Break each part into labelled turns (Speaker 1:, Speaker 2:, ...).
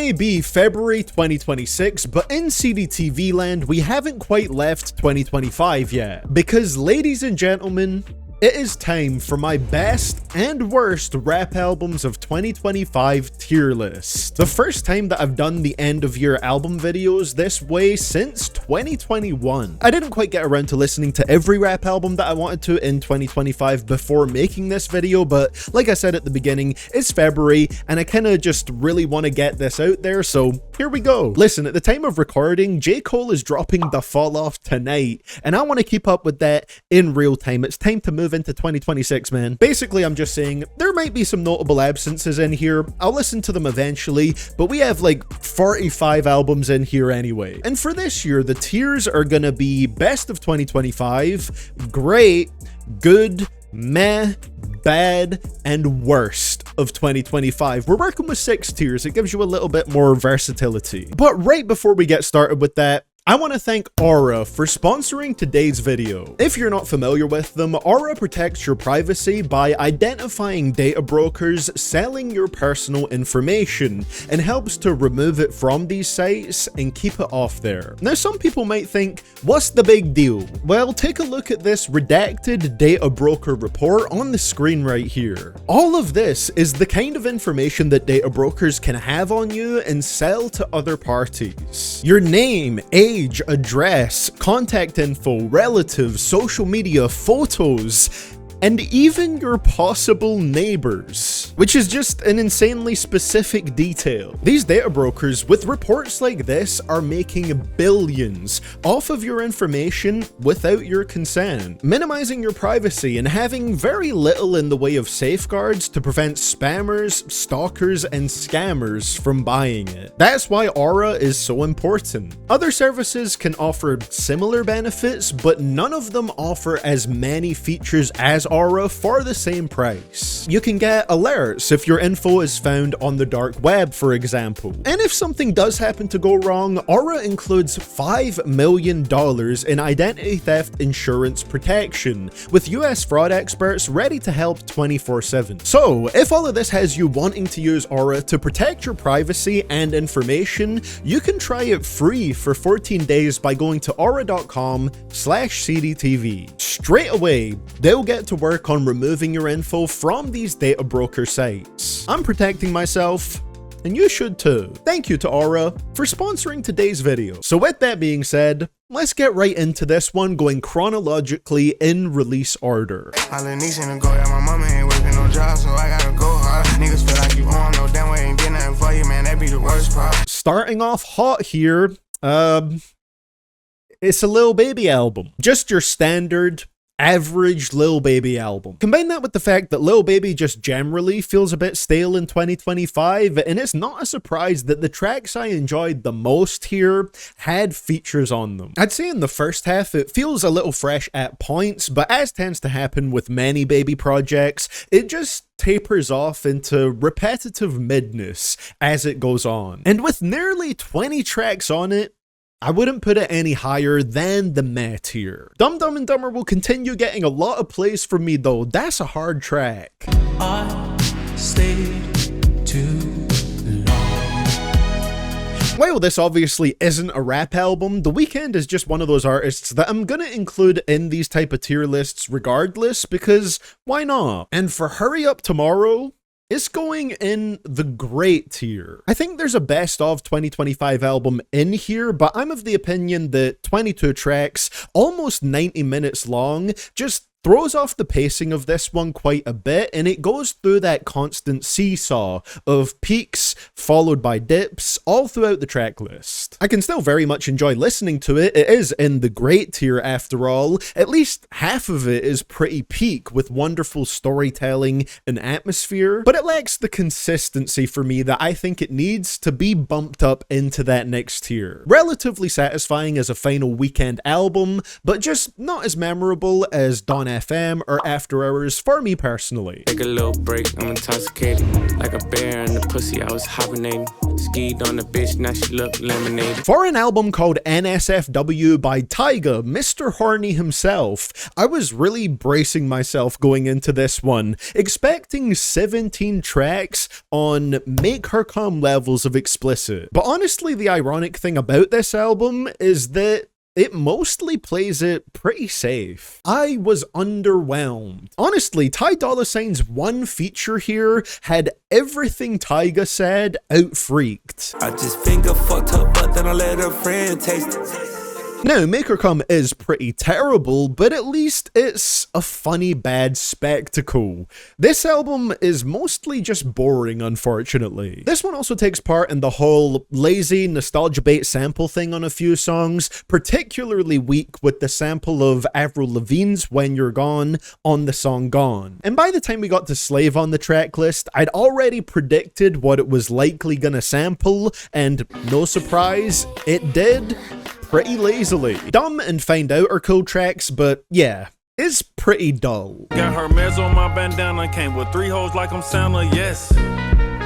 Speaker 1: may be February 2026, but in CDTV land, we haven't quite left 2025 yet. Because, ladies and gentlemen, it is time for my best and worst rap albums of 2025 tier list. The first time that I've done the end of year album videos this way since 2021. I didn't quite get around to listening to every rap album that I wanted to in 2025 before making this video, but like I said at the beginning, it's February and I kind of just really want to get this out there, so here we go. Listen, at the time of recording, J. Cole is dropping The Fall Off tonight, and I want to keep up with that in real time. It's time to move into 2026, man. Basically, I'm just saying there might be some notable absences in here. I'll listen to them eventually, but we have like 45 albums in here anyway. And for this year, the tiers are gonna be best of 2025, great, good, meh, bad, and worst of 2025. We're working with 6 tiers. It gives you a little bit more versatility. But right before we get started with that, I want to thank Aura for sponsoring today's video. If you're not familiar with them, Aura protects your privacy by identifying data brokers selling your personal information and helps to remove it from these sites and keep it off there. Now, some people might think, what's the big deal? Well, take a look at this redacted data broker report on the screen right here. All of this is the kind of information that data brokers can have on you and sell to other parties. Your name, age, address, contact info, relatives, social media, photos, and even your possible neighbors, which is just an insanely specific detail. These data brokers with reports like this are making billions off of your information without your consent, minimizing your privacy and having very little in the way of safeguards to prevent spammers, stalkers, and scammers from buying it. That's why Aura is so important. Other services can offer similar benefits, but none of them offer as many features as Aura for the same price. You can get alerts if your info is found on the dark web, for example. And if something does happen to go wrong, Aura includes $5 million in identity theft insurance protection, with US fraud experts ready to help 24/7. So, if all of this has you wanting to use Aura to protect your privacy and information, you can try it free for 14 days by going to aura.com/cdtv. Straight away, they'll get to work on removing your info from these data broker sites. I'm protecting myself, and you should too. Thank you to Aura for sponsoring today's video. So with that being said, let's get right into this one, going chronologically in release order. Starting off hot here, it's a Lil Baby album. Just your standard average Lil Baby album. Combine that with the fact that Lil Baby just generally feels a bit stale in 2025, and it's not a surprise that the tracks I enjoyed the most here had features on them. I'd say in the first half it feels a little fresh at points, but as tends to happen with many Baby projects, it just tapers off into repetitive midness as it goes on. And with nearly 20 tracks on it, I wouldn't put it any higher than the meh tier. Dumb Dumb and Dumber will continue getting a lot of plays from me though. That's a hard track. I stayed too long. While this obviously isn't a rap album, The Weeknd is just one of those artists that I'm gonna include in these type of tier lists regardless, because why not? And for Hurry Up Tomorrow, it's going in the great tier. I think there's a best of 2025 album in here, but I'm of the opinion that 22 tracks, almost 90 minutes long, just throws off the pacing of this one quite a bit, and it goes through that constant seesaw of peaks followed by dips all throughout the track list. I can still very much enjoy listening to it. It is in the great tier after all. At least half of it is pretty peak with wonderful storytelling and atmosphere, but it lacks the consistency for me that I think it needs to be bumped up into that next tier. Relatively satisfying as a final Weeknd album, but just not as memorable as Dawn FM or After Hours for me personally.
Speaker 2: Take a little break, I'm intoxicated. Like a bear in the pussy, I was hibernating. Skied on the bitch, now she look lemonade. baby.
Speaker 1: For an album called NSFW by Tyga, Mr. Horny himself, I was really bracing myself going into this one, expecting 17 tracks on Make Her Come levels of explicit. But honestly, the ironic thing about this album is that it mostly plays it pretty safe. I was underwhelmed. Honestly, Ty Dolla $ign's one feature here had everything Tyga said out-freaked.
Speaker 2: I just finger fucked her butt, then I let her friend taste it.
Speaker 1: Now, Make Her Come is pretty terrible, but at least it's a funny bad spectacle. This album is mostly just boring, unfortunately. This one also takes part in the whole lazy nostalgia bait sample thing on a few songs, particularly weak with the sample of Avril Lavigne's When You're Gone on the song Gone. And by the time we got to Slave on the track list, I'd already predicted what it was likely gonna sample, and no surprise, it did. Pretty lazily. Dumb and Find Out are cool tracks, but yeah, it's pretty dull.
Speaker 3: Got her meds on my bandana, came with 3 hoes like I'm Santa, yes.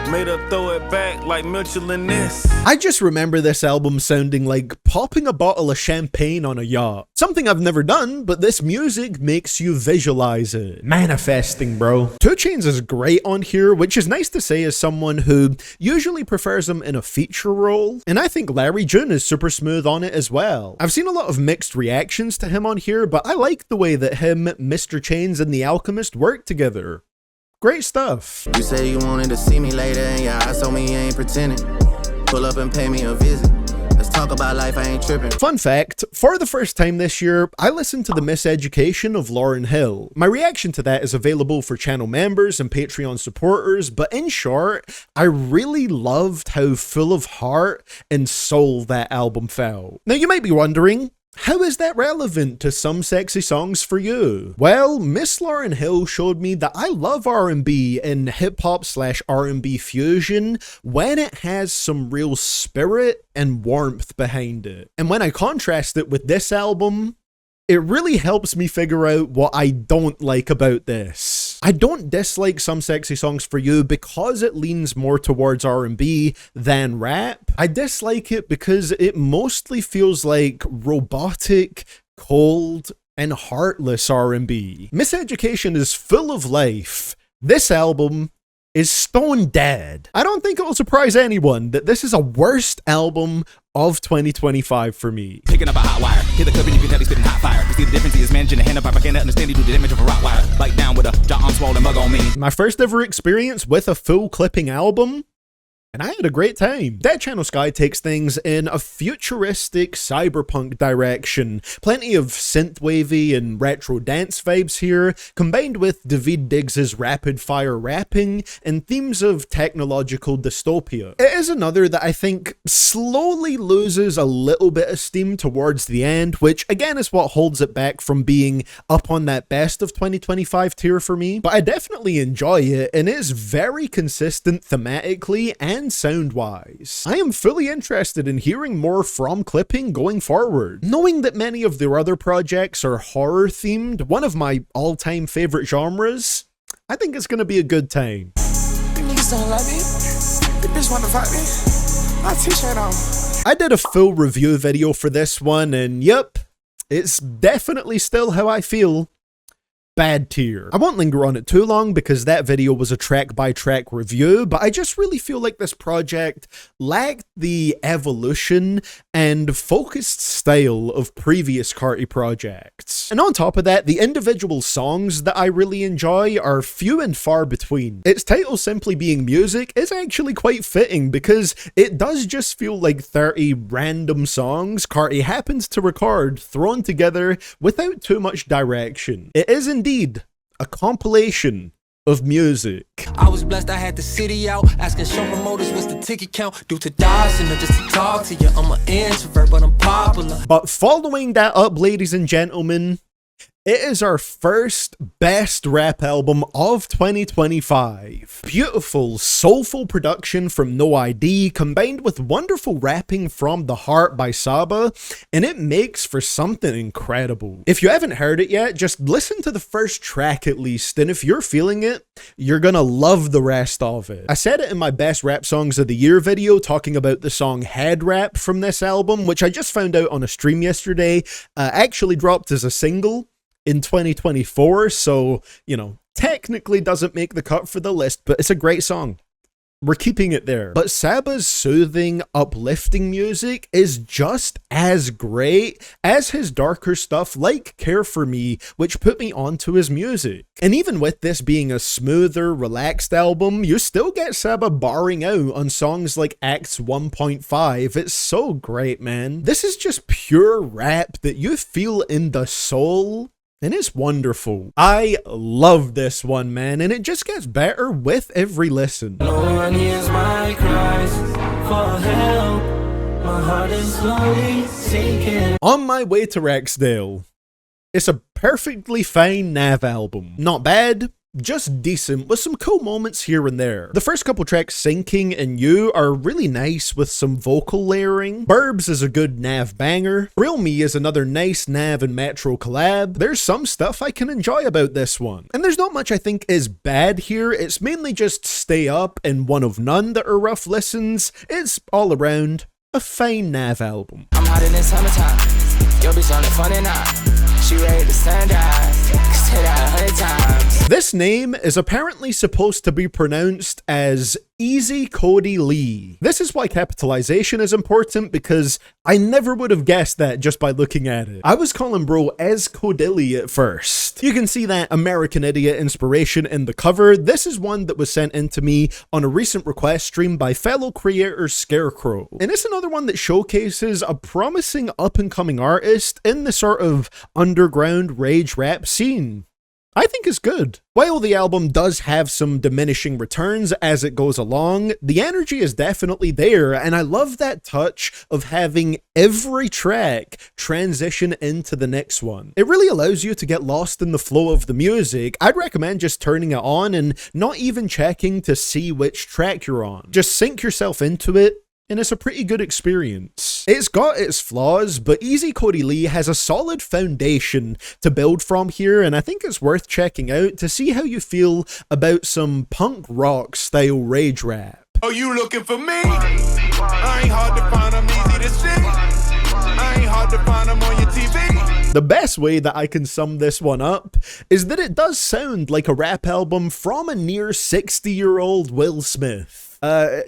Speaker 3: Made her throw it back like Mitchell and Ness.
Speaker 1: I just remember this album sounding like popping a bottle of champagne on a yacht. Something I've never done, but this music makes you visualize it. Manifesting, bro. 2 Chainz is great on here, which is nice to say as someone who usually prefers him in a feature role. And I think Larry June is super smooth on it as well. I've seen a lot of mixed reactions to him on here, but I like the way that him, Mr. Chainz, and the Alchemist work together. Great stuff.
Speaker 4: You say you wanted to see me later, and your eyes told me you ain't pretending. Pull up and pay me a visit. Let's talk about life, I ain't tripping.
Speaker 1: Fun fact, for the first time this year, I listened to the Miseducation of Lauryn Hill. My reaction to that is available for channel members and Patreon supporters, but in short, I really loved how full of heart and soul that album felt. Now you might be wondering, how is that relevant to Some Sexy Songs for You? Well, Miss Lauryn Hill showed me that I love R&B and hip-hop/R&B fusion when it has some real spirit and warmth behind it. And when I contrast it with this album, it really helps me figure out what I don't like about this. I don't dislike Some Sexy Songs for You because it leans more towards R&B than rap. I dislike it because it mostly feels like robotic, cold, and heartless R&B. Miseducation is full of life. This album is stone dead. I don't think it will surprise anyone that this is a worst album of 2025 for me.
Speaker 5: Picking up a hot wire, hit the club and you can tell he's spitting hot fire. You see the difference, he is managing to hand up, I can't understand, he do the damage of a rock wire. Bite down with a dot swollen mug on me.
Speaker 1: My first ever experience with a full clipping album, and I had a great time. That Channel Sky takes things in a futuristic cyberpunk direction. Plenty of synthwavy and retro dance vibes here, combined with David Diggs' rapid fire rapping and themes of technological dystopia. It is another that I think slowly loses a little bit of steam towards the end, which again is what holds it back from being up on that best of 2025 tier for me. But I definitely enjoy it, and it is very consistent thematically and sound-wise. I am fully interested in hearing more from Clipping going forward. Knowing that many of their other projects are horror-themed, one of my all-time favorite genres, I think it's gonna be a good time.
Speaker 6: Niggas don't love me. The bitch wanna fight me. My t-shirt on.
Speaker 1: I did a full review video for this one, and yep, it's definitely still how I feel. Bad tier. I won't linger on it too long because that video was a track-by-track review, but I just really feel like this project lacked the evolution and focused style of previous Carti projects. And on top of that, the individual songs that I really enjoy are few and far between. Its title simply being music is actually quite fitting because it does just feel like 30 random songs Carti happens to record thrown together without too much direction. It is indeed a compilation of music.
Speaker 7: I was blessed I had the city out, asking show promoters what's the ticket count, due to Dawson or just to talk to you. I'm an introvert, but I'm popular.
Speaker 1: But following that up, ladies and gentlemen, It is our first best rap album of 2025. Beautiful, soulful production from No ID combined with wonderful rapping from The Heart by Saba, and it makes for something incredible. If you haven't heard it yet, just listen to the first track at least, and if you're feeling it, you're gonna love the rest of it. I said it in my best rap songs of the year video talking about the song Head Rap from this album, which I just found out on a stream yesterday, actually dropped as a single in 2024, so, you know, technically doesn't make the cut for the list, but it's a great song. We're keeping it there. But Saba's soothing, uplifting music is just as great as his darker stuff like Care For Me, which put me onto his music. And even with this being a smoother, relaxed album, you still get Saba barring out on songs like Acts 1.5. It's so great, man. This is just pure rap that you feel in the soul. And it's wonderful. I love this one, man, and it just gets better with every listen.
Speaker 2: No one hears my cries for help. My heart is slowly sinking.
Speaker 1: On My Way to REXDALE. It's a perfectly fine Nav album. Not bad, just decent, with some cool moments here and there. The first couple tracks, Sinking and You, are really nice with some vocal layering. Burbs is a good Nav banger. Real Me is another nice Nav and Metro collab. There's some stuff I can enjoy about this one. And there's not much I think is bad here. It's mainly just Stay Up and One of None that are rough listens. It's all around a fine Nav album.
Speaker 7: I'm hot in the summertime. Yo, bitch on the fun and she ready to stand out. Say that 100 times.
Speaker 1: This name is apparently supposed to be pronounced as ezcodylee. This is why capitalization is important, because I never would have guessed that just by looking at it. I was calling bro ezcodylee at first. You can see that American Idiot inspiration in the cover. This is one that was sent in to me on a recent request stream by fellow creator Scarecrow. And it's another one that showcases a promising up-and-coming artist in the sort of underground rage rap scene. I think it's good. While the album does have some diminishing returns as it goes along, the energy is definitely there, and I love that touch of having every track transition into the next one. It really allows you to get lost in the flow of the music. I'd recommend just turning it on and not even checking to see which track you're on. Just sink yourself into it, and it's a pretty good experience. It's got its flaws, but ezcodylee has a solid foundation to build from here, and I think it's worth checking out to see how you feel about some punk rock style rage rap.
Speaker 6: Oh, you looking for me? I ain't hard to find, I'm easy to see. I ain't hard to find, I'm on your TV.
Speaker 1: The best way that I can sum this one up is that it does sound like a rap album from a near 60-year-old Will Smith.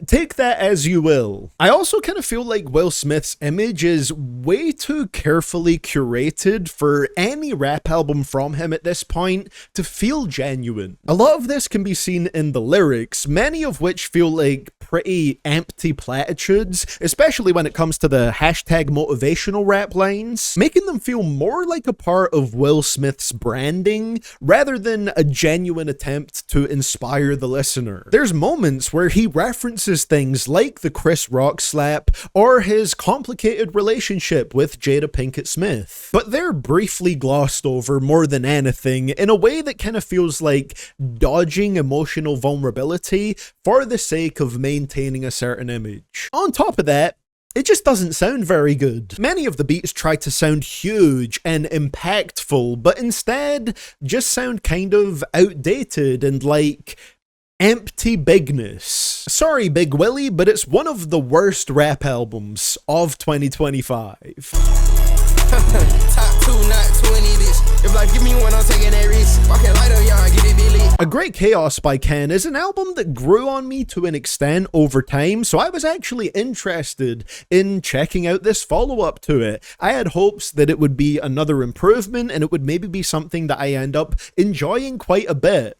Speaker 1: Take that as you will. I also kind of feel like Will Smith's image is way too carefully curated for any rap album from him at this point to feel genuine. A lot of this can be seen in the lyrics, many of which feel like pretty empty platitudes, especially when it comes to the hashtag motivational rap lines, making them feel more like a part of Will Smith's branding rather than a genuine attempt to inspire the listener. There's moments where he references things like the Chris Rock slap or his complicated relationship with Jada Pinkett Smith, but they're briefly glossed over more than anything in a way that kind of feels like dodging emotional vulnerability for the sake of maintaining a certain image. On top of that, it just doesn't sound very good. Many of the beats try to sound huge and impactful, but instead just sound kind of outdated and like empty bigness. Sorry, Big Willie, but it's one of the worst rap albums of 2025.
Speaker 6: Top 2, not 20, bitch. If life give me one, I'm taking that risk. I can light up, y'all, get it, Billy.
Speaker 1: A Great Chaos by Ken is an album that grew on me to an extent over time, so I was actually interested in checking out this follow-up to it. I had hopes that it would be another improvement and it would maybe be something that I end up enjoying quite a bit.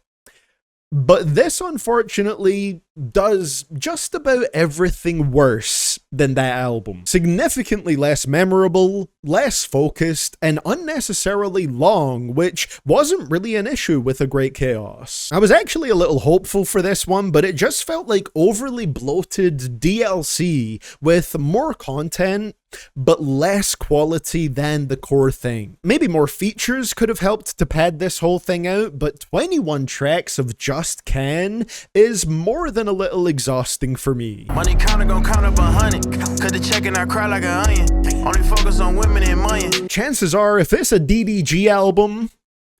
Speaker 1: But this, unfortunately, does just about everything worse than that album. Significantly less memorable, less focused, and unnecessarily long, which wasn't really an issue with A Great Chaos. I was actually a little hopeful for this one, but it just felt like overly bloated DLC with more content but less quality than the core thing. Maybe more features could have helped to pad this whole thing out, but 21 tracks of just Can is more than a little exhausting for me.
Speaker 8: Money counter gon' count up 100, cut the check and I cry like an onion, only focus on women and money.
Speaker 1: Chances are, if it's a DDG album,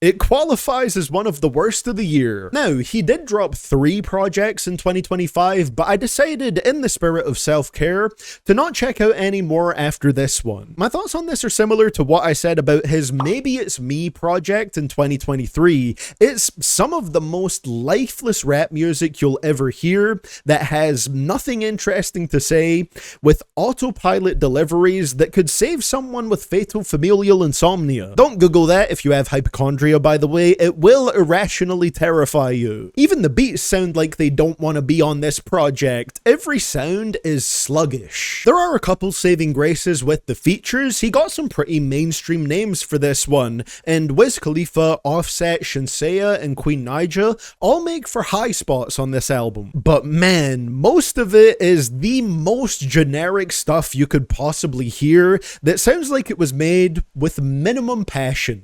Speaker 1: it qualifies as one of the worst of the year. Now, he did drop 3 projects in 2025, but I decided, in the spirit of self-care, to not check out any more after this one. My thoughts on this are similar to what I said about his Maybe It's Me project in 2023. It's some of the most lifeless rap music you'll ever hear that has nothing interesting to say, with autopilot deliveries that could save someone with fatal familial insomnia. Don't Google that if you have hypochondria, by the way, it will irrationally terrify you. Even the beats sound like they don't want to be on this project. Every sound is sluggish. There are a couple saving graces with the features. He got some pretty mainstream names for this one, and Wiz Khalifa, Offset, Shinseya, and Queen Naija all make for high spots on this album. But man, most of it is the most generic stuff you could possibly hear that sounds like it was made with minimum passion.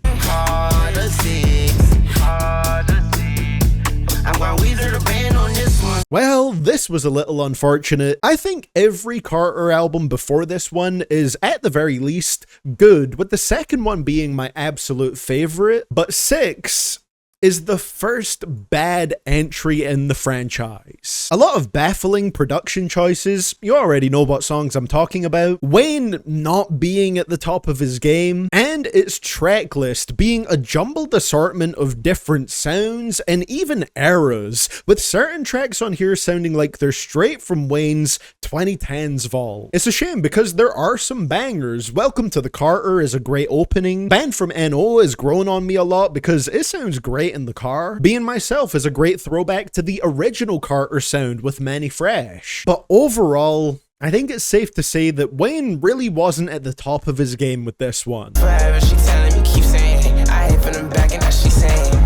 Speaker 1: Well, this was a little unfortunate. I think every Carter album before this one is, at the very least, good, with the second one being my absolute favorite, but 6 is the first bad entry in the franchise. A lot of baffling production choices. You already know what songs I'm talking about. Wayne not being at the top of his game, and its track list being a jumbled assortment of different sounds and even eras, with certain tracks on here sounding like they're straight from Wayne's 2010s vault. It's a shame because there are some bangers. Welcome to the Carter is a great opening. Band from NO has grown on me a lot because it sounds great in the car. Being Myself is a great throwback to the original Carter sound with Manny Fresh. But overall, I think it's safe to say that Wayne really wasn't at the top of his game with this one.
Speaker 7: Forever she telling me, keep saying, I hate from the back and now she saying.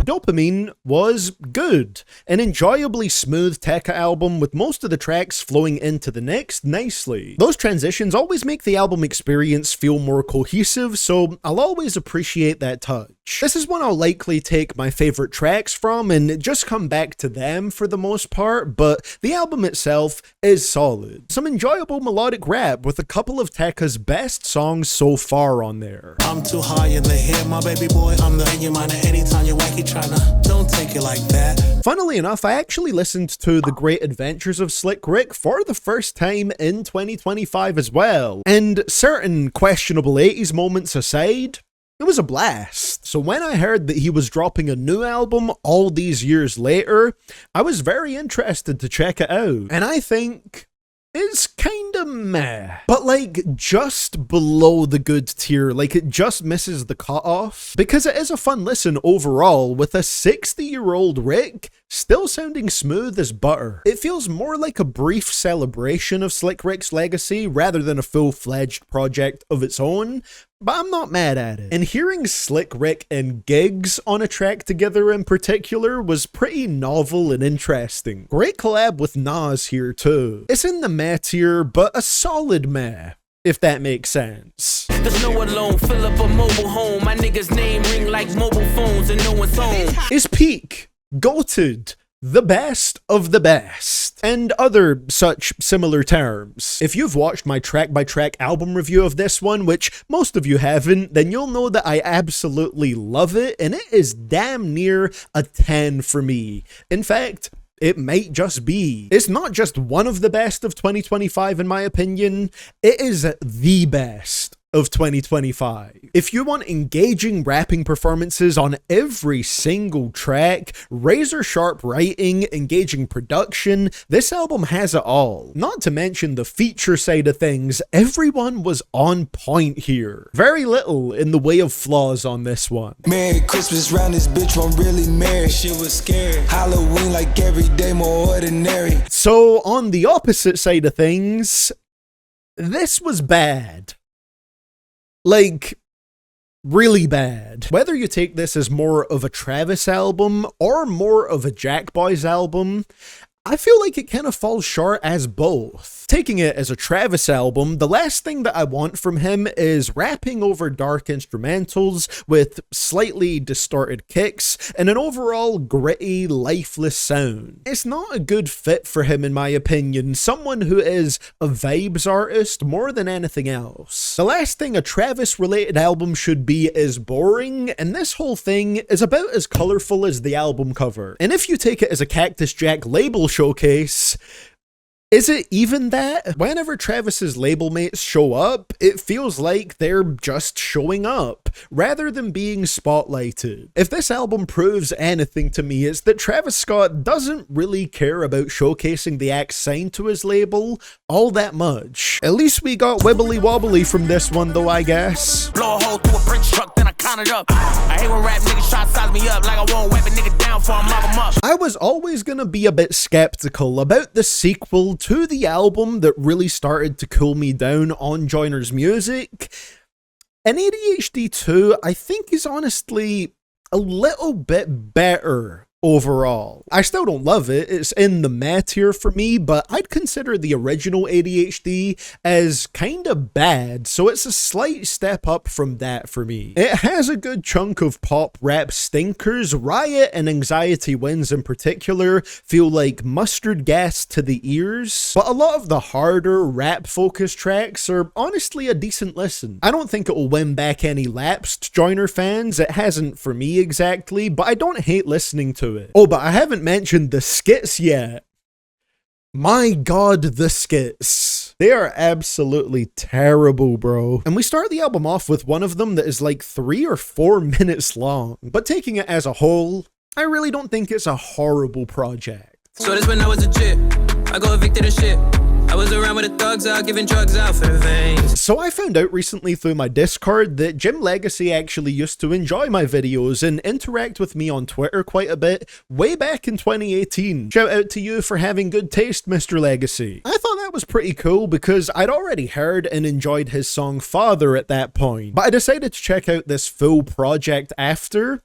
Speaker 1: Dopamine was good, an enjoyably smooth Tecca album with most of the tracks flowing into the next nicely. Those transitions always make the album experience feel more cohesive, so I'll always appreciate that touch. This is one I'll likely take my favorite tracks from and just come back to them for the most part, but the album itself is solid. Some enjoyable melodic rap with a couple of Tecca's best songs so far on there.
Speaker 9: I'm too high in the head, my baby boy. I'm the in your mind anytime you're wacky tryna. Don't take it like that.
Speaker 1: Funnily enough, I actually listened to The Great Adventures of Slick Rick for the first time in 2025 as well, and certain questionable 80s moments aside, it was a blast. So when I heard that he was dropping a new album all these years later, I was very interested to check it out. And I think it's kinda meh. But like just below the good tier, like it just misses the cutoff. Because it is a fun listen overall, with a 60-year-old Rick still sounding smooth as butter. It feels more like a brief celebration of Slick Rick's legacy rather than a full-fledged project of its own, but I'm not mad at it. And hearing Slick Rick and Gibbs on a track together in particular was pretty novel and interesting. Great collab with Nas here too. It's in the meh tier, but a solid meh, if that makes sense.
Speaker 2: There's no alone, fill up a mobile home. My nigga's name ring like mobile phones and no one's home.
Speaker 1: Is peak, goated, the best of the best, and other such similar terms. If you've watched my track-by-track album review of this one, which most of you haven't, then you'll know that I absolutely love it, and it is damn near a 10 for me. In fact, it might just be. It's not just one of the best of 2025 in my opinion, it is the best of 2025. If you want engaging rapping performances on every single track, razor sharp writing, engaging production, this album has it all. Not to mention the feature side of things, everyone was on point here. Very little in the way of flaws on this one.
Speaker 10: Merry Christmas round this bitch won't really marry. Shit was scary. Halloween like every day more ordinary.
Speaker 1: So on the opposite side of things, this was bad. Like, really bad. Whether you take this as more of a Travis album or more of a Jackboys album, I feel like it kind of falls short as both. Taking it as a Travis album, the last thing that I want from him is rapping over dark instrumentals with slightly distorted kicks and an overall gritty, lifeless sound. It's not a good fit for him in my opinion, someone who is a vibes artist more than anything else. The last thing a Travis-related album should be is boring, and this whole thing is about as colorful as the album cover. And if you take it as a Cactus Jack label showcase, is it even that? Whenever Travis's label mates show up, it feels like they're just showing up, rather than being spotlighted. If this album proves anything to me, it's that Travis Scott doesn't really care about showcasing the acts signed to his label all that much. At least we got wibbly wobbly from this one though, I guess.
Speaker 8: Blow a hole through a Brinks truck, then I count it up. I hate when rap niggas try to size me up like I won't wipe a nigga down before I mop him up.
Speaker 1: I was always gonna be a bit skeptical about the sequel to the album that really started to cool me down on Joyner's music. And ADHD 2, I think, is honestly a little bit better overall. I still don't love it, it's in the meh tier for me, but I'd consider the original ADHD as kinda bad, so it's a slight step up from that for me. It has a good chunk of pop rap stinkers. Riot and Anxiety Wins in particular feel like mustard gas to the ears, but a lot of the harder rap focused tracks are honestly a decent listen. I don't think it will win back any lapsed Joyner fans, it hasn't for me exactly, but I don't hate listening to it. Oh, but I haven't mentioned the skits yet. My god, the skits. They are absolutely terrible, bro. And we start the album off with one of them that is like 3 or 4 minutes long. But taking it as a whole, I really don't think it's a horrible project.
Speaker 11: So this when I was a chip, I got evicted and shit. I was around with the thugs out, giving drugs out for the veins.
Speaker 1: So I found out recently through my Discord that Jim Legxacy actually used to enjoy my videos and interact with me on Twitter quite a bit way back in 2018. Shout out to you for having good taste, Mr. Legxacy. I thought that was pretty cool because I'd already heard and enjoyed his song Father at that point, but I decided to check out this full project after.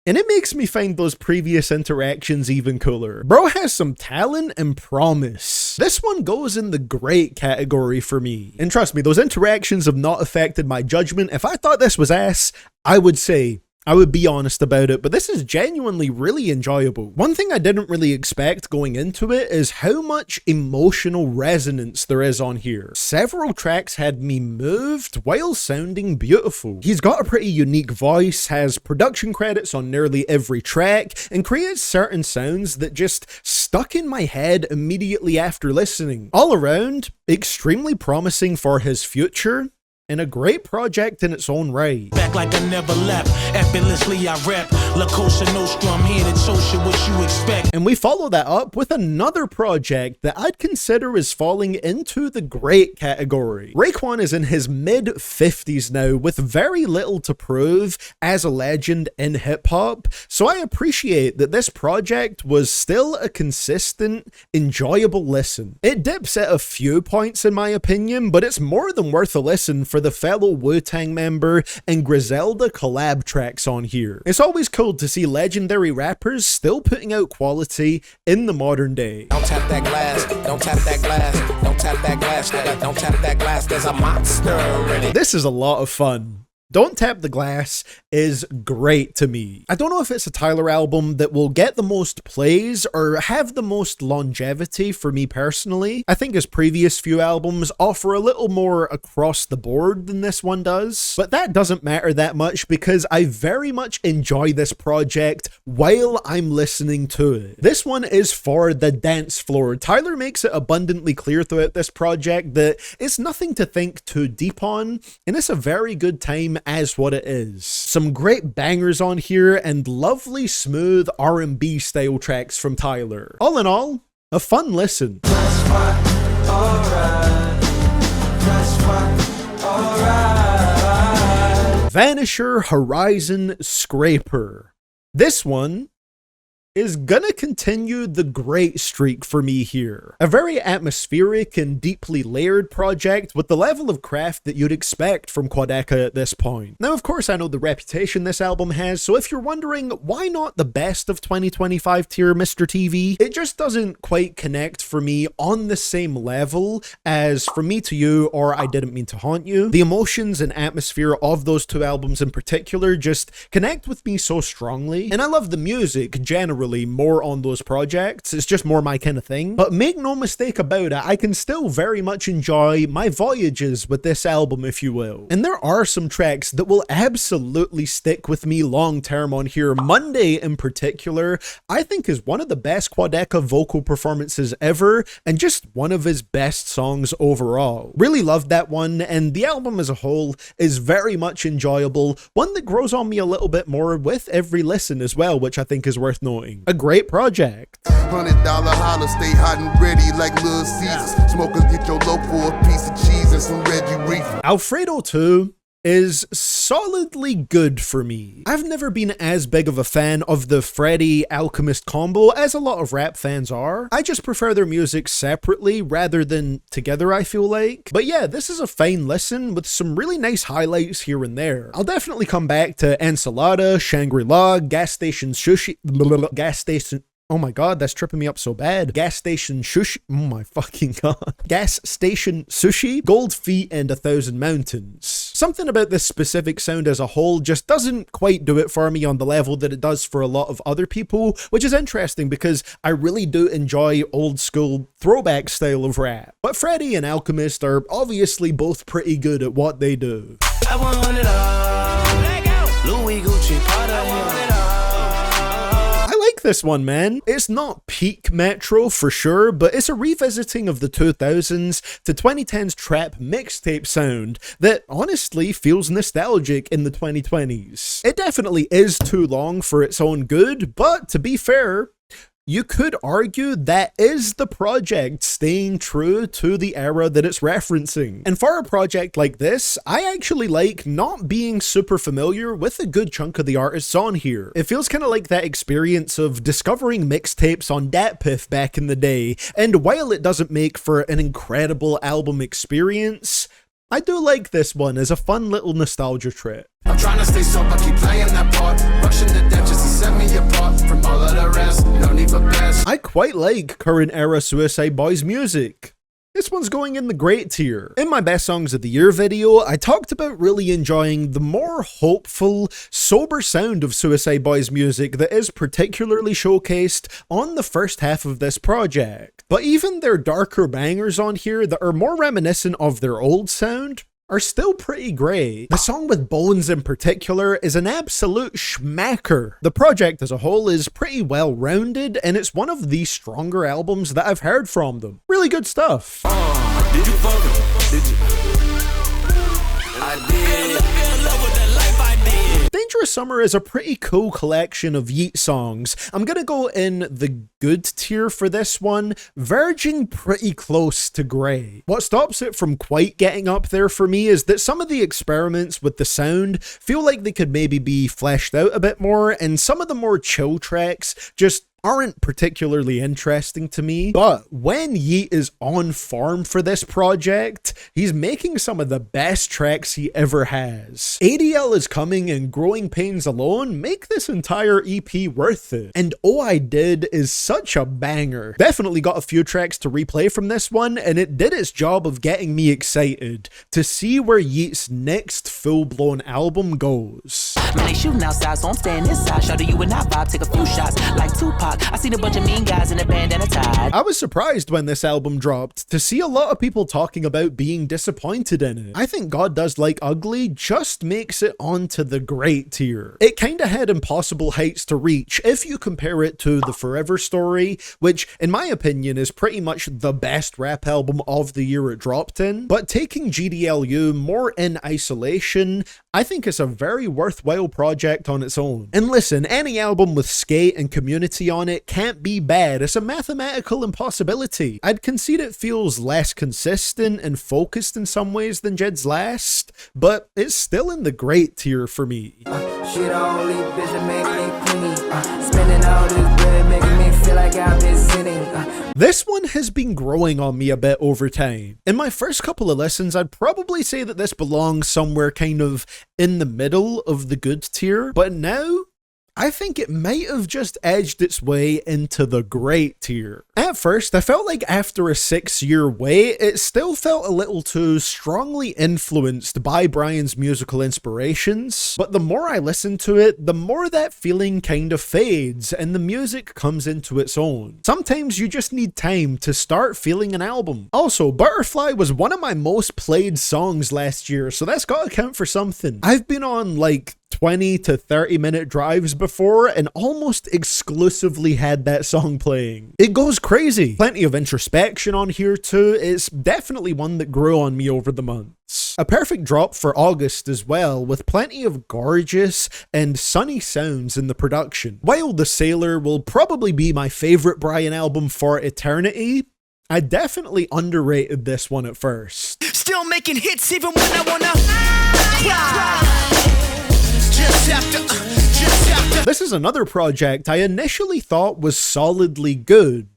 Speaker 1: And it makes me find those previous interactions even cooler. Bro has some talent and promise. This one goes in the great category for me. And trust me, those interactions have not affected my judgment. If I thought this was ass, I would be honest about it, but this is genuinely really enjoyable. One thing I didn't really expect going into it is how much emotional resonance there is on here. Several tracks had me moved while sounding beautiful. He's got a pretty unique voice, has production credits on nearly every track, and creates certain sounds that just stuck in my head immediately after listening. All around, extremely promising for his future, and a great project in its own right.
Speaker 9: Back like I never left, effortlessly I rap. La Cosa Nostrum here to toast you what you expect.
Speaker 1: And we follow that up with another project that I'd consider is falling into the great category. Raekwon is in his mid-50s now with very little to prove as a legend in hip-hop, so I appreciate that this project was still a consistent, enjoyable listen. It dips at a few points in my opinion, but it's more than worth a listen for the fellow Wu-Tang member and Griselda collab tracks on here. It's always cool to see legendary rappers still putting out quality in the modern day.
Speaker 10: Don't tap that glass, don't tap that glass, don't tap that glass, don't tap that glass, there's a monster in it.
Speaker 1: This is a lot of fun. Don't Tap the Glass is great to me. I don't know if it's a Tyler album that will get the most plays or have the most longevity for me personally. I think his previous few albums offer a little more across the board than this one does, but that doesn't matter that much because I very much enjoy this project while I'm listening to it. This one is for the dance floor. Tyler makes it abundantly clear throughout this project that it's nothing to think too deep on, and it's a very good time as what it is. Some great bangers on here and lovely smooth R&B style tracks from Tyler. All in all, a fun listen. Vanisher Horizon Scraper. This one is gonna continue the great streak for me here. A very atmospheric and deeply layered project with the level of craft that you'd expect from Quadeca at this point. Now, of course, I know the reputation this album has, so if you're wondering why not the best of 2025 tier Mr. TV, it just doesn't quite connect for me on the same level as From Me to You or I Didn't Mean to Haunt You. The emotions and atmosphere of those two albums in particular just connect with me so strongly, and I love the music generally more on those projects. It's just more my kind of thing. But make no mistake about it, I can still very much enjoy my voyages with this album, if you will. And there are some tracks that will absolutely stick with me long term on here. Monday in particular, I think is one of the best Quadeca vocal performances ever, and just one of his best songs overall. Really loved that one, and the album as a whole is very much enjoyable. One that grows on me a little bit more with every listen as well, which I think is worth noting. A great project.
Speaker 6: $100 holler, stay hot and ready like Lil Caesars. Smokers get your loaf for a piece of cheese and some Reggie Reefer.
Speaker 1: Alfredo 2 is solidly good for me. I've never been as big of a fan of the Freddie Alchemist combo as a lot of rap fans are. I just prefer their music separately rather than together, I feel like. But yeah, this is a fine listen with some really nice highlights here and there. I'll definitely come back to Ensalada, Shangri-La, Gas Station Sushi, Gas Station... Oh my god, that's tripping me up so bad. Gas Station Sushi. Oh my fucking god. Gas Station Sushi, Gold Feet, and 1,000 Mountains. Something about this specific sound as a whole just doesn't quite do it for me on the level that it does for a lot of other people, which is interesting because I really do enjoy old school throwback style of rap. But Freddie and Alchemist are obviously both pretty good at what they do.
Speaker 2: I want it all. Louis Gucci, Prada,
Speaker 1: This one, man. It's not peak Metro for sure, but it's a revisiting of the 2000s to 2010s trap mixtape sound that honestly feels nostalgic in the 2020s. It definitely is too long for its own good, but to be fair, you could argue that is the project staying true to the era that it's referencing. And for a project like this, I actually like not being super familiar with a good chunk of the artists on here. It feels kind of like that experience of discovering mixtapes on DatPiff back in the day, and while it doesn't make for an incredible album experience, I do like this one as a fun little nostalgia trip.
Speaker 12: I'm trying to stay sober, keep playing that part. Rushing the death just to set me apart from all of the rest. No need for best.
Speaker 1: I quite like current era Suicide Boys music. This one's going in the great tier. In my best songs of the year video, I talked about really enjoying the more hopeful, sober sound of Suicide Boys music that is particularly showcased on the first half of this project. But even their darker bangers on here that are more reminiscent of their old sound are still pretty great. The song with Bones in particular is an absolute schmacker. The project as a whole is pretty well rounded, and it's one of the stronger albums that I've heard from them. Really good stuff.
Speaker 12: Did you fuck him? Did you? I did. Fell in love with that life I did.
Speaker 1: Dangerous Summer is a pretty cool collection of Yeet songs. I'm gonna go in the good tier for this one, verging pretty close to grey. What stops it from quite getting up there for me is that some of the experiments with the sound feel like they could maybe be fleshed out a bit more, and some of the more chill tracks just aren't particularly interesting to me, but when Yeet is on form for this project, he's making some of the best tracks he ever has. ADL is coming and Growing Pains alone make this entire EP worth it. And Oh I Did is such a banger. Definitely got a few tracks to replay from this one, and it did its job of getting me excited to see where Yeet's next full-blown album goes.
Speaker 13: Man, they shooting outside, so I'm staying inside. Shout to you and I vibe, take a few shots like Tupac. I seen a bunch of mean guys in a band and a tide.
Speaker 1: I was surprised when this album dropped to see a lot of people talking about being disappointed in it. I think God Does Like Ugly just makes it onto the great tier. It kinda had impossible heights to reach if you compare it to The Forever Story, which in my opinion is pretty much the best rap album of the year it dropped in. But taking GDLU more in isolation, I think it's a very worthwhile project on its own. And listen, any album with skate and community on it can't be bad. It's a mathematical impossibility. I'd concede it feels less consistent and focused in some ways than Jed's last, but it's still in the great tier for me.
Speaker 14: She the only bitch that make me clingy. Spending all this bread making me feel like I've been sinning.
Speaker 1: This one has been growing on me a bit over time. In my first couple of listens, I'd probably say that this belongs somewhere kind of in the middle of the good tier, but now I think it might have just edged its way into the great tier. At first, I felt like after a 6-year wait, it still felt a little too strongly influenced by Brian's musical inspirations, but the more I listen to it, the more that feeling kind of fades and the music comes into its own. Sometimes you just need time to start feeling an album. Also, Butterfly was one of my most played songs last year, so that's gotta count for something. I've been on like 20 to 30 minute drives before and almost exclusively had that song playing. It goes crazy. Plenty of introspection on here too. It's definitely one that grew on me over the months. A perfect drop for August as well, with plenty of gorgeous and sunny sounds in the production. While The Sailor will probably be my favorite Brian album for eternity, I definitely underrated this one at first.
Speaker 15: Still making hits even when I wanna cry.
Speaker 1: This is another project I initially thought was solidly good,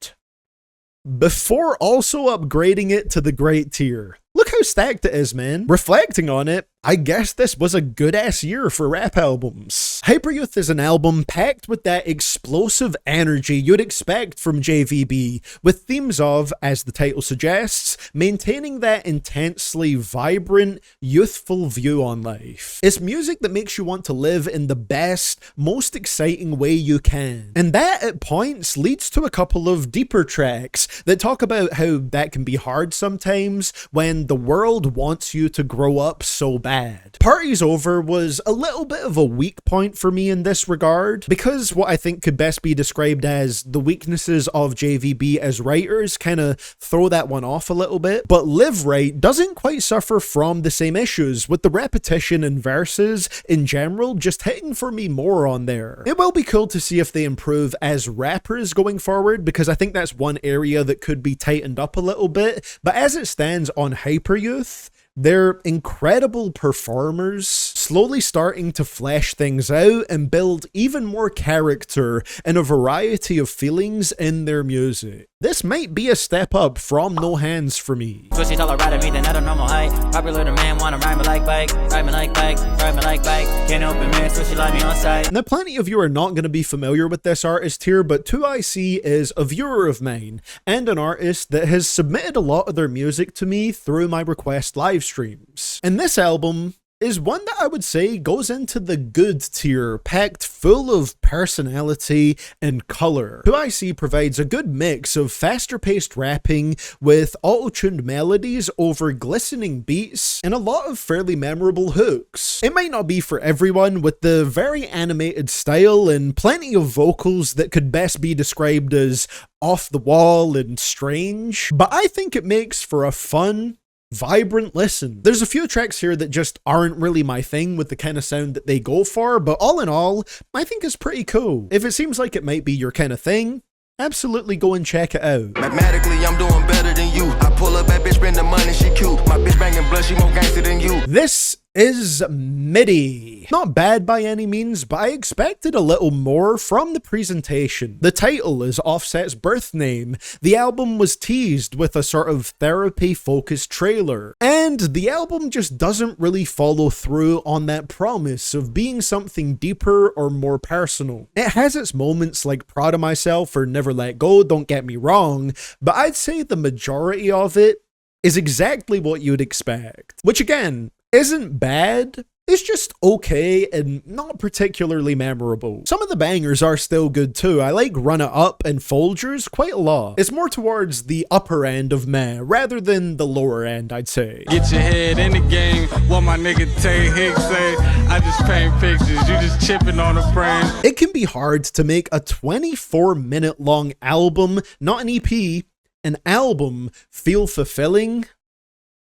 Speaker 1: before also upgrading it to the great tier. Look how stacked it is, man. Reflecting on it, I guess this was a good-ass year for rap albums. Hyperyouth is an album packed with that explosive energy you'd expect from JVB, with themes of, as the title suggests, maintaining that intensely vibrant, youthful view on life. It's music that makes you want to live in the best, most exciting way you can. And that, at points, leads to a couple of deeper tracks that talk about how that can be hard sometimes when the world wants you to grow up so bad. Party's Over was a little bit of a weak point for me in this regard, because what I think could best be described as the weaknesses of JVB as writers kind of throw that one off a little bit. But Live Right doesn't quite suffer from the same issues, with the repetition in verses in general just hitting for me more on there. It will be cool to see if they improve as rappers going forward, because I think that's one area that could be tightened up a little bit, but as it stands on Hyperyouth, they're incredible performers, slowly starting to flesh things out and build even more character and a variety of feelings in their music. This might be a step up from No Hands for me.
Speaker 13: So she's all right at me, then at a normal height. Popular the man, wanna ride me like bike, ride me like bike, ride me like bike. Can't open man, so she like me on sight.
Speaker 1: Now, plenty of you are not going to be familiar with this artist here, but 2IC is a viewer of mine and an artist that has submitted a lot of their music to me through my request live streams. And this album is one that I would say goes into the good tier, packed full of personality and color. 2IC provides a good mix of faster-paced rapping with auto-tuned melodies over glistening beats and a lot of fairly memorable hooks. It might not be for everyone, with the very animated style and plenty of vocals that could best be described as off the wall and strange, but I think it makes for a fun, vibrant listen. There's a few tracks here that just aren't really my thing with the kind of sound that they go for, but all in all, I think it's pretty cool. If it seems like it might be your kind of thing, absolutely go and check it out.
Speaker 16: Mathematically, I'm doing better than you. I pull up that bitch, spend the money, she cute. My bitch banging blood, she more gangster than you.
Speaker 1: This is MIDI. Not bad by any means, but I expected a little more from the presentation. The title is Offset's birth name. The album was teased with a sort of therapy-focused trailer, and the album just doesn't really follow through on that promise of being something deeper or more personal. It has its moments like Proud of Myself or Never Let Go, don't get me wrong, but I'd say the majority of it is exactly what you'd expect, which again, isn't bad. It's just okay and not particularly memorable. Some of the bangers are still good too. I like Run It Up and Folgers quite a lot. It's more towards the upper end of meh rather than the lower end, I'd say.
Speaker 16: Get your head in the game. What my nigga Tay Hicks say, I just paint pictures. You just chipping on a frame.
Speaker 1: It can be hard to make a 24-minute long album, not an EP, an album, feel fulfilling.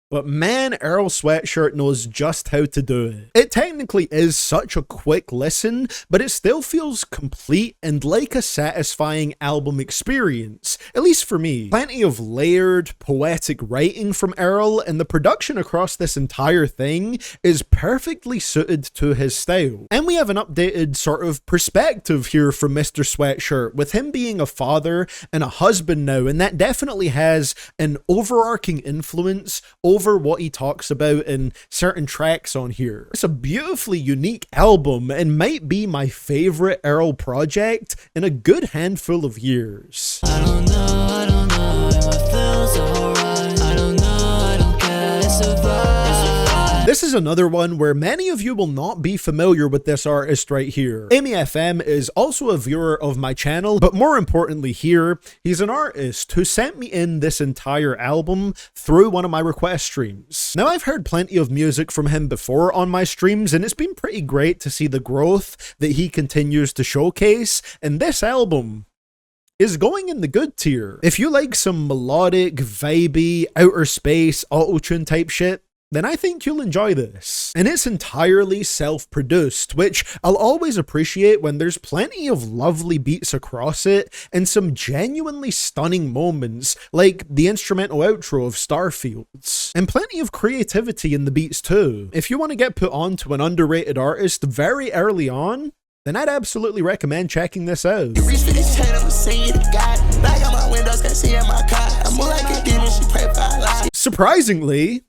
Speaker 1: But man, Earl Sweatshirt knows just how to do it. It technically is such a quick listen, but it still feels complete and like a satisfying album experience, at least for me. Plenty of layered, poetic writing from Earl, and the production across this entire thing is perfectly suited to his style. And we have an updated sort of perspective here from Mr. Sweatshirt, with him being a father and a husband now, and that definitely has an overarching influence over what he talks about in certain tracks on here. It's a beautifully unique album and might be my favorite Earl project in a good handful of years.
Speaker 2: I don't know if it feels alright. I don't know, I don't care, it's a vibe.
Speaker 1: This is another one where many of you will not be familiar with this artist right here. Amy FM is also a viewer of my channel, but more importantly here, he's an artist who sent me in this entire album through one of my request streams. Now, I've heard plenty of music from him before on my streams, and it's been pretty great to see the growth that he continues to showcase, and this album is going in the good tier. If you like some melodic, vibey, outer space, auto-tune type shit, then I think you'll enjoy this. And it's entirely self-produced, which I'll always appreciate when there's plenty of lovely beats across it and some genuinely stunning moments, like the instrumental outro of Starfields. And plenty of creativity in the beats too. If you want to get put on to an underrated artist very early on, then I'd absolutely recommend checking this out. Surprisingly,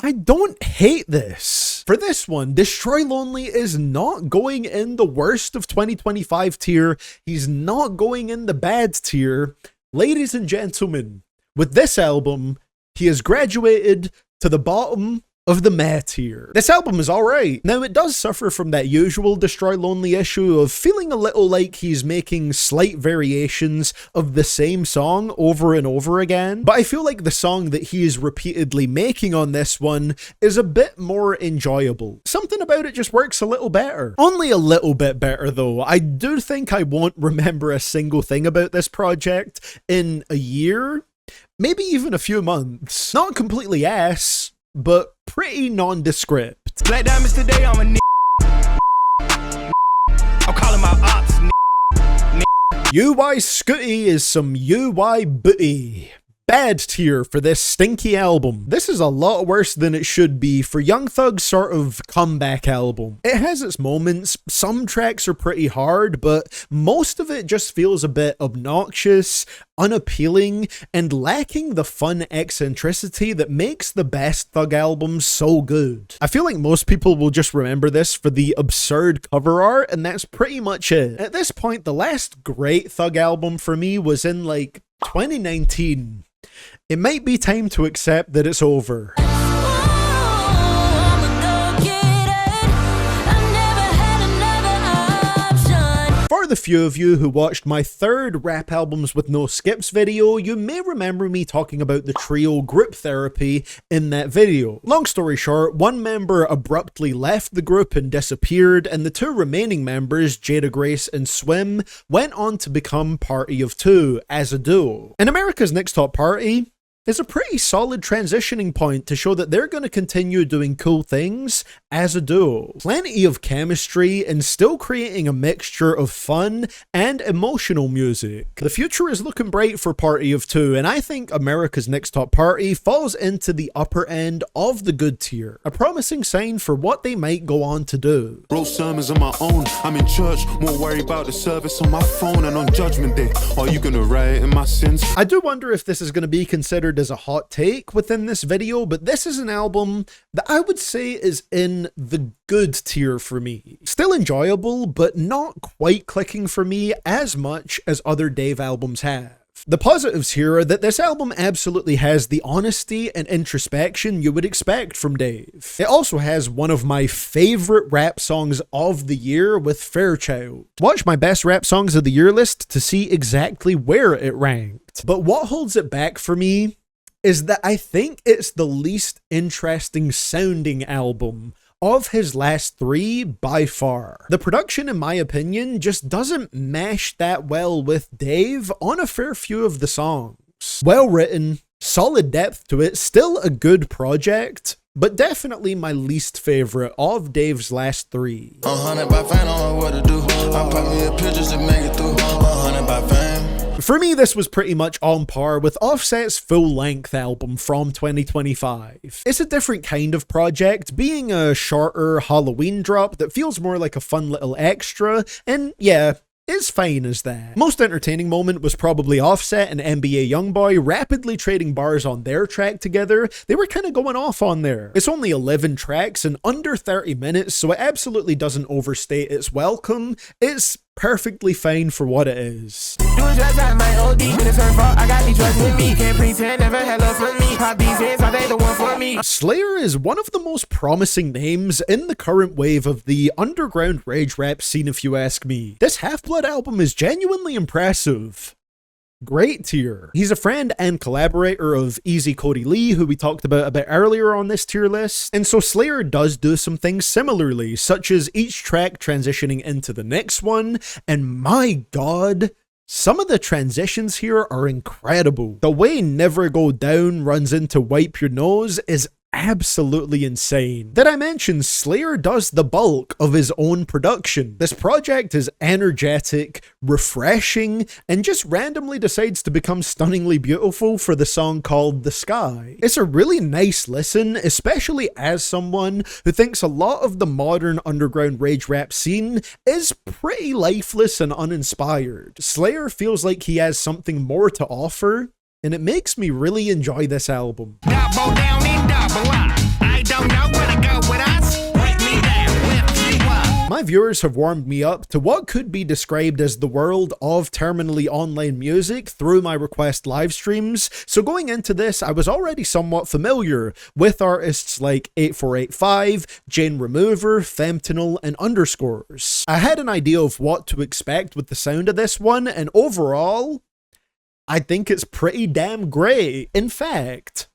Speaker 1: I don't hate this. For this one, Destroy Lonely is not going in the worst of 2025 tier. He's not going in the bad tier. Ladies and gentlemen, with this album, he has graduated to the bottom of the meh tier. This album is alright. Now, it does suffer from that usual Destroy Lonely issue of feeling a little like he's making slight variations of the same song over and over again, but I feel like the song that he is repeatedly making on this one is a bit more enjoyable. Something about it just works a little better. Only a little bit better though. I do think I won't remember a single thing about this project in a year, maybe even a few months. Not completely ass, but pretty nondescript.
Speaker 16: Black diamonds today, I'm a I'm calling my ops
Speaker 1: UI Scooty is some UI booty. Bad tier for this stinky album. This is a lot worse than it should be for Young Thug's sort of comeback album. It has its moments, some tracks are pretty hard, but most of it just feels a bit obnoxious, unappealing, and lacking the fun eccentricity that makes the best Thug albums so good. I feel like most people will just remember this for the absurd cover art, and that's pretty much it. At this point, the last great Thug album for me was in like 2019. It might be time to accept that it's over. For the few of you who watched my third Rap Albums with No Skips video, you may remember me talking about the trio Group Therapy in that video. Long story short, one member abruptly left the group and disappeared, and the two remaining members, Jada Grace and Swim, went on to become Party of Two as a duo. In America's Next Top Party, is a pretty solid transitioning point to show that they're going to continue doing cool things as a duo. Plenty of chemistry and still creating a mixture of fun and emotional music. The future is looking bright for Party of Two, and I think America's Next Top Party falls into the upper end of the good tier, a promising sign for what they might go on to do.
Speaker 6: Wrote sermons on my own, I'm in church, more worried about the service on my phone and on Judgment Day. Are you gonna riot in my sins?
Speaker 1: I do wonder if this is going to be considered as a hot take within this video, but this is an album that I would say is in the good tier for me. Still enjoyable, but not quite clicking for me as much as other Dave albums have. The positives here are that this album absolutely has the honesty and introspection you would expect from Dave. It also has one of my favorite rap songs of the year with Fairchild. Watch my best rap songs of the year list to see exactly where it ranked. But what holds it back for me is that I think it's the least interesting sounding album of his last three by far. The production, in my opinion, just doesn't mesh that well with Dave on a fair few of the songs. Well written, solid depth to it, still a good project, but definitely my least favorite of Dave's last three.
Speaker 8: 100 by fan, I don't know what to do. I pop me a pictures to make it through. 100 by fan.
Speaker 1: For me, this was pretty much on par with Offset's full-length album from 2025. It's a different kind of project, being a shorter Halloween drop that feels more like a fun little extra, and yeah, it's fine as that. Most entertaining moment was probably Offset and NBA Youngboy rapidly trading bars on their track together. They were kind of going off on there. It's only 11 tracks and under 30 minutes, so it absolutely doesn't overstate its welcome. It's perfectly fine for what it is. Slayer is one of the most promising names in the current wave of the underground rage rap scene, if you ask me. This Half-Blood album is genuinely impressive. Great tier. He's a friend and collaborator of ezcodylee, who we talked about a bit earlier on this tier list, and so Slayer does do some things similarly, such as each track transitioning into the next one, and my god, some of the transitions here are incredible. The way Never Go Down runs into Wipe Your Nose is absolutely insane. Did I mention Slayer does the bulk of his own production? This project is energetic, refreshing, and just randomly decides to become stunningly beautiful for the song called The Sky. It's a really nice listen, especially as someone who thinks a lot of the modern underground rage rap scene is pretty lifeless and uninspired. Slayer feels like he has something more to offer, and it makes me really enjoy this album.
Speaker 15: Double down and double up. I don't know where to go with us. Break me down, lift you up.
Speaker 1: My viewers have warmed me up to what could be described as the world of terminally online music through my request live streams, so going into this I was already somewhat familiar with artists like 8485, Jane Remover, Femtinel, and Underscores. I had an idea of what to expect with the sound of this one, and overall, I think it's pretty damn great. In fact,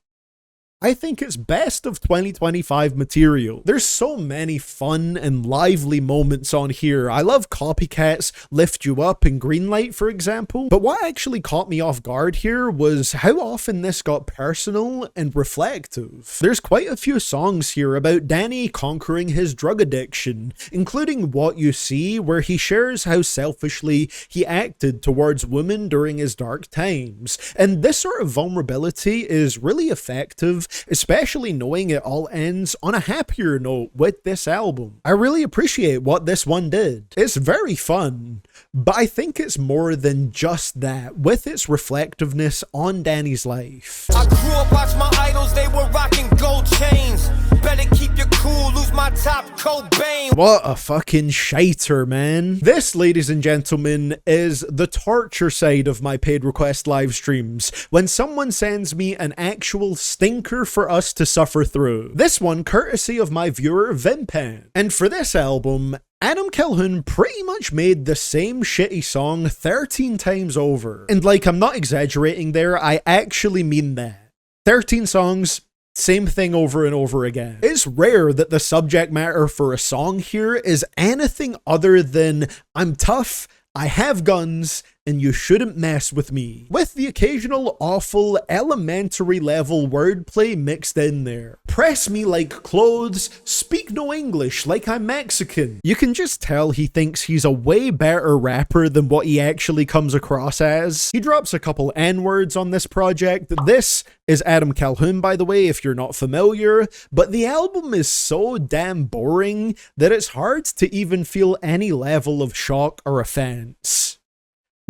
Speaker 1: I think it's best of 2025 material. There's so many fun and lively moments on here. I love Copycat's Lift You Up and Greenlight, for example. But what actually caught me off guard here was how often this got personal and reflective. There's quite a few songs here about Danny conquering his drug addiction, including What You See, where he shares how selfishly he acted towards women during his dark times. And this sort of vulnerability is really effective, especially knowing it all ends on a happier note with this album. I really appreciate what this one did. It's very fun, but I think it's more than just that, with its reflectiveness on Danny's life.
Speaker 15: I grew up watching my idols, they were rocking gold chains. Better keep your cool, lose my top, Cobain.
Speaker 1: What a fucking shiter, man. This, ladies and gentlemen, is the torture side of my paid request live streams, when someone sends me an actual stinker for us to suffer through. This one courtesy of my viewer Vimpan. And for this album, Adam Calhoun pretty much made the same shitty song 13 times over. And like, I'm not exaggerating there, I actually mean that. 13 songs, same thing over and over again. It's rare that the subject matter for a song here is anything other than I'm tough, I have guns, and you shouldn't mess with me, with the occasional awful elementary level wordplay mixed in there. Press me like clothes, speak no English like I'm Mexican. You can just tell he thinks he's a way better rapper than what he actually comes across as. He drops a couple N-words on this project. This is Adam Calhoun, by the way, if you're not familiar, but the album is so damn boring that it's hard to even feel any level of shock or offense.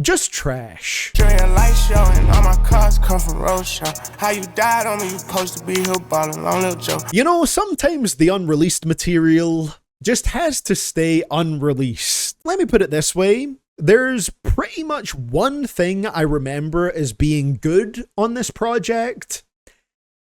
Speaker 1: Just trash.
Speaker 17: Light showing, all my cars come from Roadshow. How you died on me, you supposed to be here ballin', long little joke.
Speaker 1: You know, sometimes the unreleased material just has to stay unreleased. Let me put it this way. There's pretty much one thing I remember as being good on this project,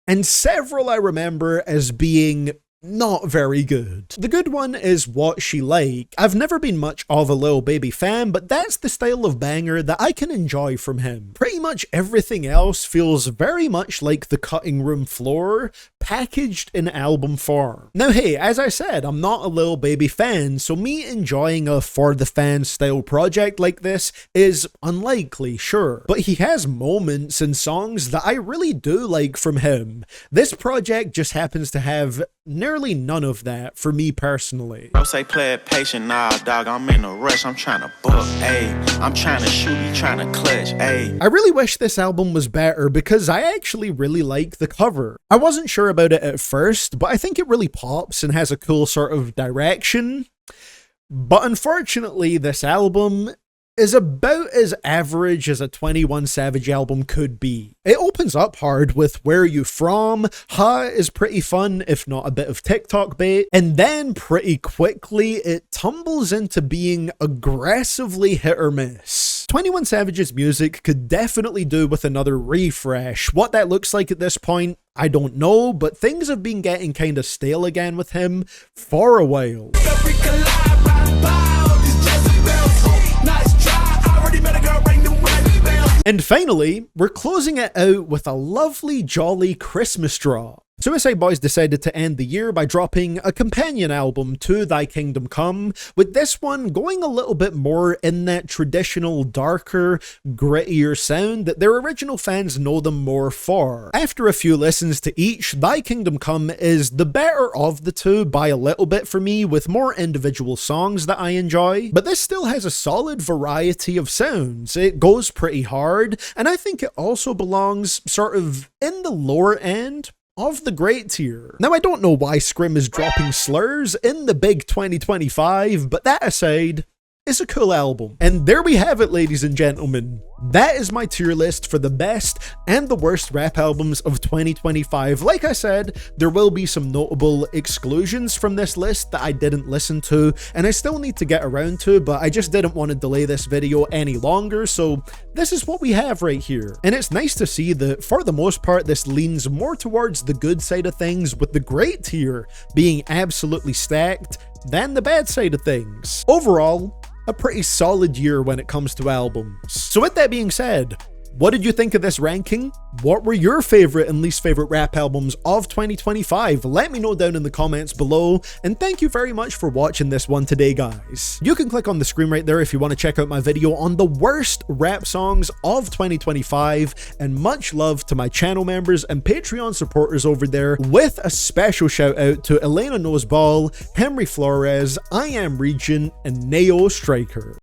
Speaker 1: and several I remember as being not very good. The good one is What She Like. I've never been much of a Lil Baby fan, but that's the style of banger that I can enjoy from him. Pretty much everything else feels very much like the cutting room floor, packaged in album form. Now hey, as I said, I'm not a Lil Baby fan, so me enjoying a for the fans style project like this is unlikely, sure. But he has moments and songs that I really do like from him. This project just happens to have nearly none of that for me personally.
Speaker 8: Bro say play it patient, nah dog, I'm in a rush, I'm trying to book, ayy. I'm trying to shoot, you trying to clutch, ayy.
Speaker 1: I really wish this album was better because I actually really like the cover. I wasn't sure about it at first, but I think it really pops and has a cool sort of direction. But unfortunately, this album is about as average as a 21 Savage album could be. It opens up hard with Where You From, Ha is pretty fun, if not a bit of TikTok bait, and then pretty quickly it tumbles into being aggressively hit or miss. 21 Savage's music could definitely do with another refresh. What that looks like at this point, I don't know, but things have been getting kind of stale again with him for a while. And finally, we're closing it out with a lovely, jolly Christmas draw. Suicide Boys decided to end the year by dropping a companion album to Thy Kingdom Come, with this one going a little bit more in that traditional, darker, grittier sound that their original fans know them more for. After a few listens to each, Thy Kingdom Come is the better of the two by a little bit for me, with more individual songs that I enjoy, but this still has a solid variety of sounds. It goes pretty hard, and I think it also belongs sort of in the lower end of the great tier. Now, I don't know why Scrim is dropping slurs in the big 2025, but that aside, it's a cool album. And there we have it, ladies and gentlemen. That is my tier list for the best and the worst rap albums of 2025. Like I said, there will be some notable exclusions from this list that I didn't listen to, and I still need to get around to, but I just didn't want to delay this video any longer, so this is what we have right here. And it's nice to see that, for the most part, this leans more towards the good side of things, with the great tier being absolutely stacked than the bad side of things. Overall, a pretty solid year when it comes to albums. So with that being said, what did you think of this ranking? What were your favorite and least favorite rap albums of 2025? Let me know down in the comments below, and thank you very much for watching this one today, guys. You can click on the screen right there if you want to check out my video on the worst rap songs of 2025, and much love to my channel members and Patreon supporters over there, with a special shout out to Elena Knows Ball, Henry Flores, I Am Regent, and Neo Striker.